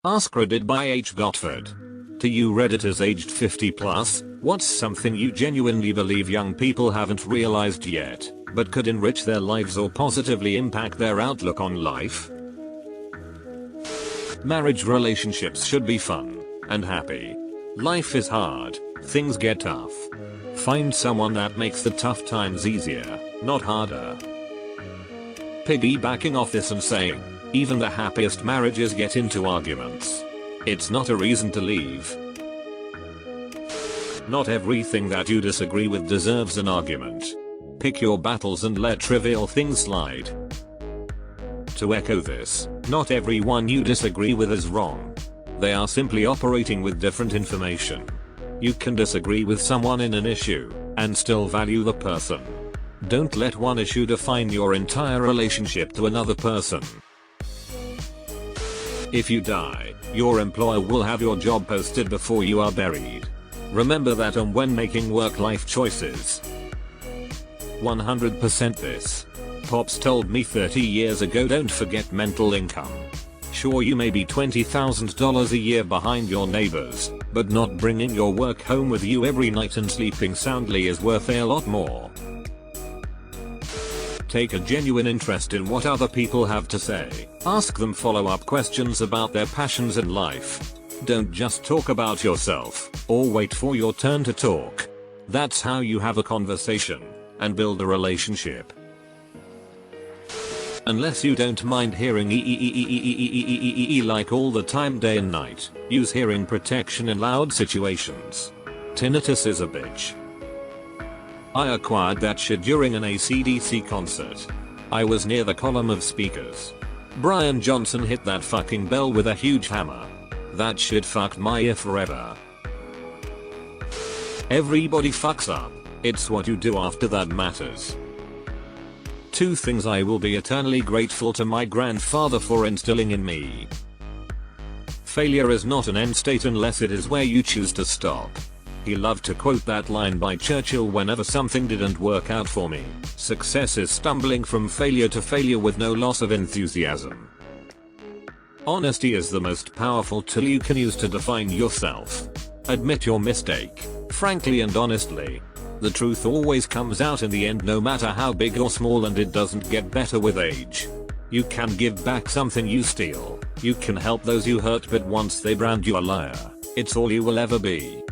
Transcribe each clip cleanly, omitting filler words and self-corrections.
AskReddit by H. Gotford. To you Redditors aged 50 plus, what's something you genuinely believe young people haven't realized yet, but could enrich their lives or positively impact their outlook on life? Marriage relationships should be fun and happy. Life is hard, things get tough. Find someone that makes the tough times easier, not harder. Piggybacking off this and saying, even the happiest marriages get into arguments. It's not a reason to leave. Not everything that you disagree with deserves an argument. Pick your battles and let trivial things slide. To echo this, not everyone you disagree with is wrong. They are simply operating with different information. You can disagree with someone in an issue and still value the person. Don't let one issue define your entire relationship to another person. If you die, your employer will have your job posted before you are buried. Remember that when making work-life choices. 100% this. Pops told me 30 years ago, don't forget mental income. Sure, you may be $20,000 a year behind your neighbors, but not bringing your work home with you every night and sleeping soundly is worth a lot more. Take a genuine interest in what other people have to say. Ask them follow-up questions about their passions in life. Don't just talk about yourself, or wait for your turn to talk. That's how you have a conversation and build a relationship. Unless you don't mind hearing like all the time, day and night, use hearing protection in loud situations. Tinnitus is a bitch. I acquired that shit during an AC/DC concert. I was near the column of speakers. Brian Johnson hit that fucking bell with a huge hammer. That shit fucked my ear forever. Everybody fucks up. It's what you do after that matters. 2 things I will be eternally grateful to my grandfather for instilling in me. Failure is not an end state unless it is where you choose to stop. He loved to quote that line by Churchill whenever something didn't work out for me. Success is stumbling from failure to failure with no loss of enthusiasm. Honesty is the most powerful tool you can use to define yourself. Admit your mistake, frankly and honestly. The truth always comes out in the end, no matter how big or small, and it doesn't get better with age. You can give back something you steal. You can help those you hurt, but once they brand you a liar, it's all you will ever be.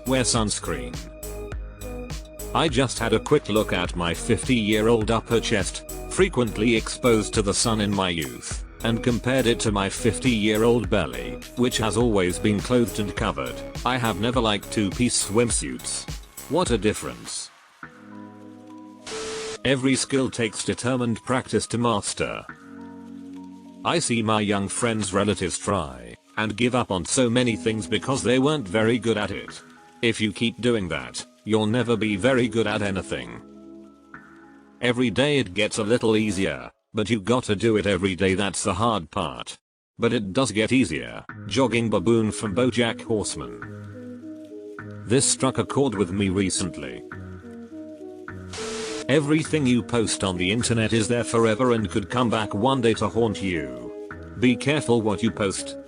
Wear sunscreen. I just had a quick look at my 50-year-old upper chest, frequently exposed to the sun in my youth, and compared it to my 50-year-old belly, which has always been clothed and covered. I have never liked 2-piece swimsuits. What a difference. Every skill takes determined practice to master. I see my young friends' relatives try and give up on so many things because they weren't very good at it. If you keep doing that, you'll never be very good at anything. Every day it gets a little easier, but you gotta do it every day, that's the hard part. But it does get easier. Jogging Baboon from BoJack Horseman. This struck a chord with me recently. Everything you post on the internet is there forever and could come back one day to haunt you. Be careful what you post.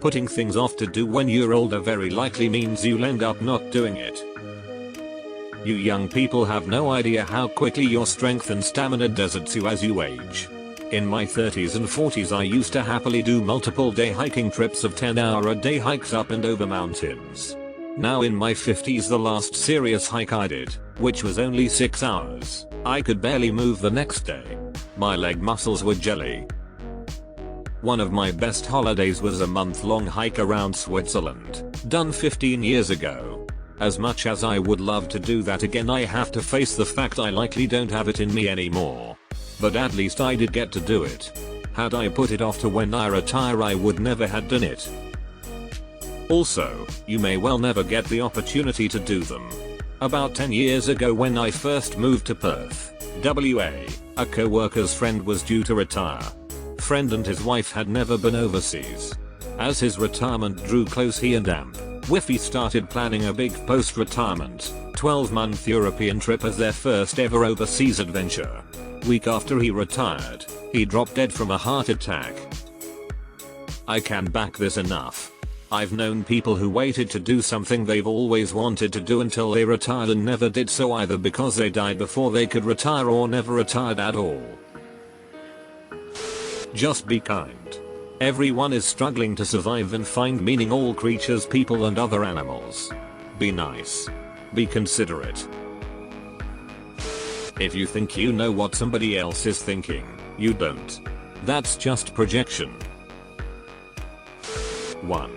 Putting things off to do when you're older very likely means you'll end up not doing it. You young people have no idea how quickly your strength and stamina deserts you as you age. In my 30s and 40s I used to happily do multiple day hiking trips of 10-hour-a-day hikes up and over mountains. Now in my 50s, the last serious hike I did, which was only 6 hours, I could barely move the next day. My leg muscles were jelly. One of my best holidays was a month-long hike around Switzerland, done 15 years ago. As much as I would love to do that again, I have to face the fact I likely don't have it in me anymore. But at least I did get to do it. Had I put it off to when I retire, I would never have done it. Also, you may well never get the opportunity to do them. About 10 years ago when I first moved to Perth, WA, a co-worker's friend was due to retire. Friend and his wife had never been overseas. As his retirement drew close, he and Wifey started planning a big post-retirement, 12-month European trip as their first ever overseas adventure. Week after he retired, He dropped dead from a heart attack. I can back this enough. I've known people who waited to do something they've always wanted to do until they retired and never did so, either because they died before they could retire or never retired at all. Just be kind. Everyone is struggling to survive and find meaning, all creatures, people and other animals. Be nice. Be considerate. If you think you know what somebody else is thinking, you don't. That's just projection. 1.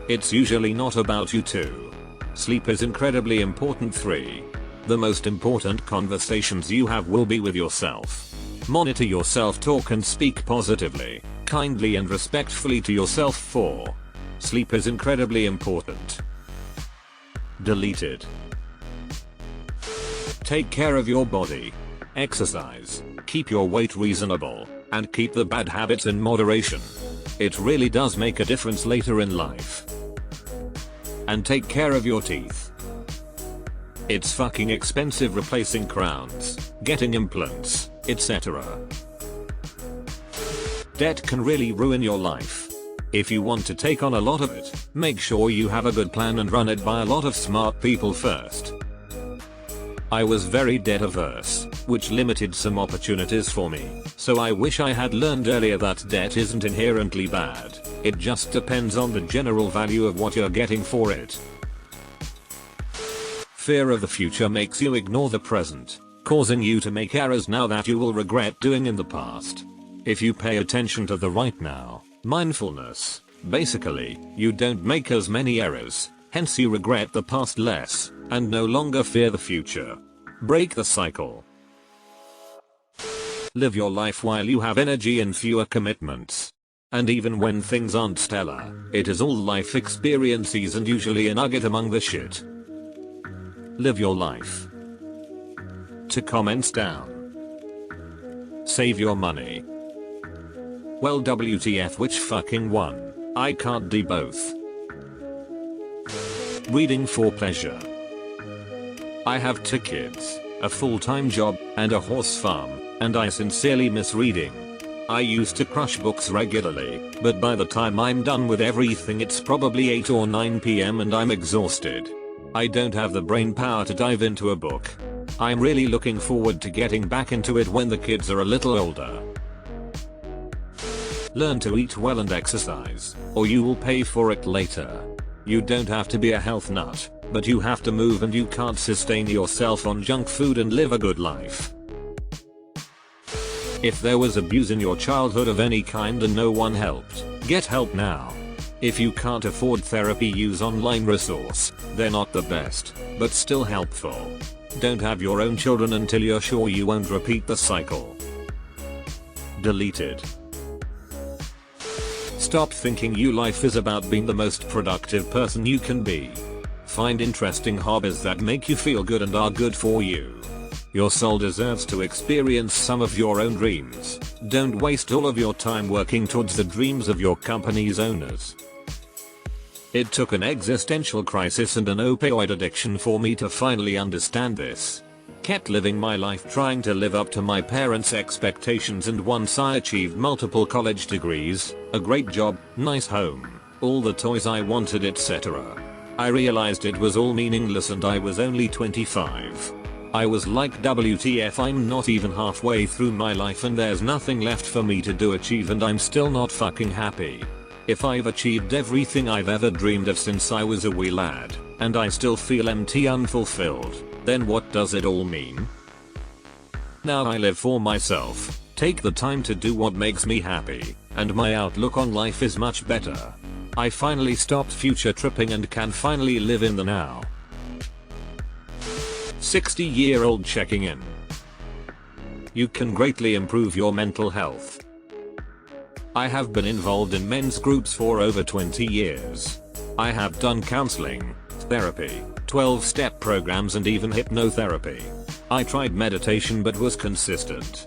It's usually not about you. 2. Sleep is incredibly important. 3. The most important conversations you have will be with yourself. Monitor your self-talk and speak positively, kindly and respectfully to yourself. 4. Sleep is incredibly important. Deleted. Take care of your body. Exercise, keep your weight reasonable, and keep the bad habits in moderation. It really does make a difference later in life. And take care of your teeth. It's fucking expensive replacing crowns, getting implants, etc. Debt can really ruin your life. If you want to take on a lot of it, make sure you have a good plan and run it by a lot of smart people first. I was very debt averse, which limited some opportunities for me, so I wish I had learned earlier that debt isn't inherently bad, it just depends on the general value of what you're getting for it. Fear of the future makes you ignore the present, causing you to make errors now that you will regret doing in the past. If you pay attention to the right now, mindfulness, basically, you don't make as many errors, hence you regret the past less, and no longer fear the future. Break the cycle. Live your life while you have energy and fewer commitments. And even when things aren't stellar, it is all life experiences and usually a nugget among the shit. Live your life. To comments down. Save your money. Well, WTF, which fucking one? I can't do both. Reading for pleasure. I have 2 kids, a full-time job, and a horse farm, and I sincerely miss reading. I used to crush books regularly, but by the time I'm done with everything it's probably 8 or 9 PM and I'm exhausted. I don't have the brain power to dive into a book. I'm really looking forward to getting back into it when the kids are a little older. Learn to eat well and exercise, or you will pay for it later. You don't have to be a health nut, but you have to move, and you can't sustain yourself on junk food and live a good life. If there was abuse in your childhood of any kind and no one helped, get help now. If you can't afford therapy, use online resource. They're not the best, but still helpful. Don't have your own children until you're sure you won't repeat the cycle. Deleted. Stop thinking your life is about being the most productive person you can be. Find interesting hobbies that make you feel good and are good for you. Your soul deserves to experience some of your own dreams. Don't waste all of your time working towards the dreams of your company's owners. It took an existential crisis and an opioid addiction for me to finally understand this. Kept living my life trying to live up to my parents' expectations, and once I achieved multiple college degrees, a great job, nice home, all the toys I wanted, etc., I realized it was all meaningless and I was only 25. I was like, WTF, I'm not even halfway through my life and there's nothing left for me to achieve and I'm still not fucking happy. If I've achieved everything I've ever dreamed of since I was a wee lad, and I still feel empty, unfulfilled, then what does it all mean? Now I live for myself, take the time to do what makes me happy, and my outlook on life is much better. I finally stopped future tripping and can finally live in the now. 60-year-old checking in. You can greatly improve your mental health. I have been involved in men's groups for over 20 years. I have done counseling, therapy, 12-step programs and even hypnotherapy. I tried meditation but was consistent.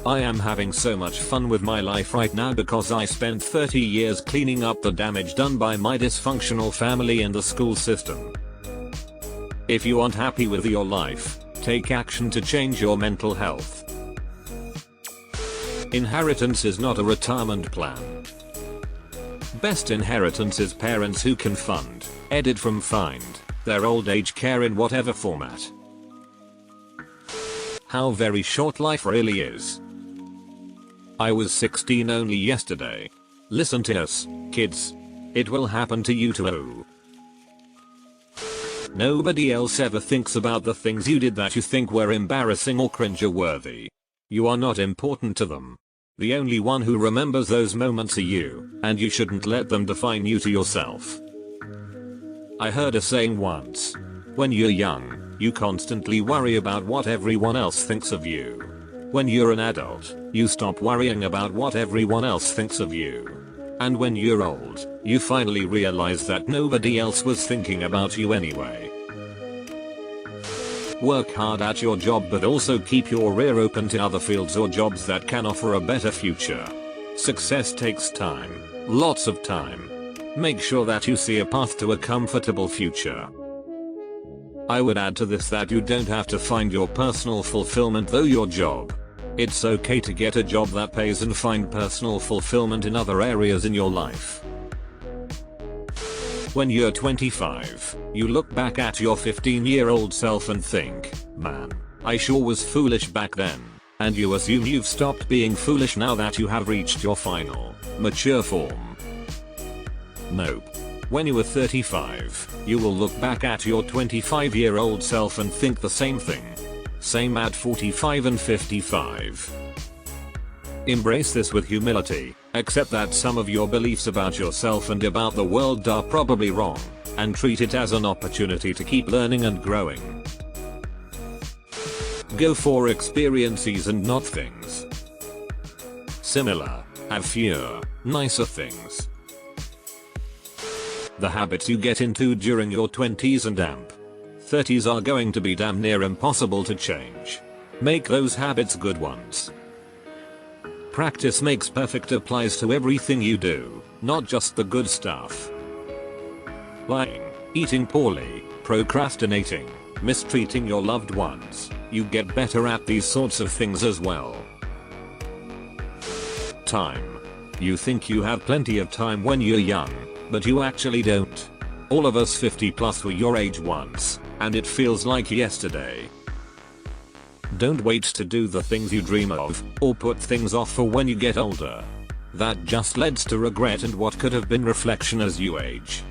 I am having so much fun with my life right now because I spent 30 years cleaning up the damage done by my dysfunctional family and the school system. If you aren't happy with your life, take action to change your mental health. Inheritance is not a retirement plan. Best inheritance is parents who can fund, edit from find, their old age care in whatever format. How very short life really is. I was 16 only yesterday. Listen to us, kids. It will happen to you too. Nobody else ever thinks about the things you did that you think were embarrassing or cringe-worthy. You are not important to them. The only one who remembers those moments are you, and you shouldn't let them define you to yourself. I heard a saying once. When you're young, you constantly worry about what everyone else thinks of you. When you're an adult, you stop worrying about what everyone else thinks of you. And when you're old, you finally realize that nobody else was thinking about you anyway. Work hard at your job, but also keep your ear open to other fields or jobs that can offer a better future. Success takes time. Lots of time. Make sure that you see a path to a comfortable future. I would add to this that you don't have to find your personal fulfillment through your job. It's okay to get a job that pays and find personal fulfillment in other areas in your life. When you're 25, you look back at your 15-year-old self and think, man, I sure was foolish back then. And you assume you've stopped being foolish now that you have reached your final, mature form. Nope. When you are 35, you will look back at your 25-year-old self and think the same thing. Same at 45 and 55. Embrace this with humility, accept that some of your beliefs about yourself and about the world are probably wrong, and treat it as an opportunity to keep learning and growing. Go for experiences and not things. Similar, have fewer, nicer things. The habits you get into during your 20s and 30s are going to be damn near impossible to change. Make those habits good ones. Practice makes perfect applies to everything you do, not just the good stuff. Lying, eating poorly, procrastinating, mistreating your loved ones, you get better at these sorts of things as well. Time. You think you have plenty of time when you're young, but you actually don't. All of us 50+ were your age once, and it feels like yesterday. Don't wait to do the things you dream of, or put things off for when you get older. That just leads to regret and what could have been reflection as you age.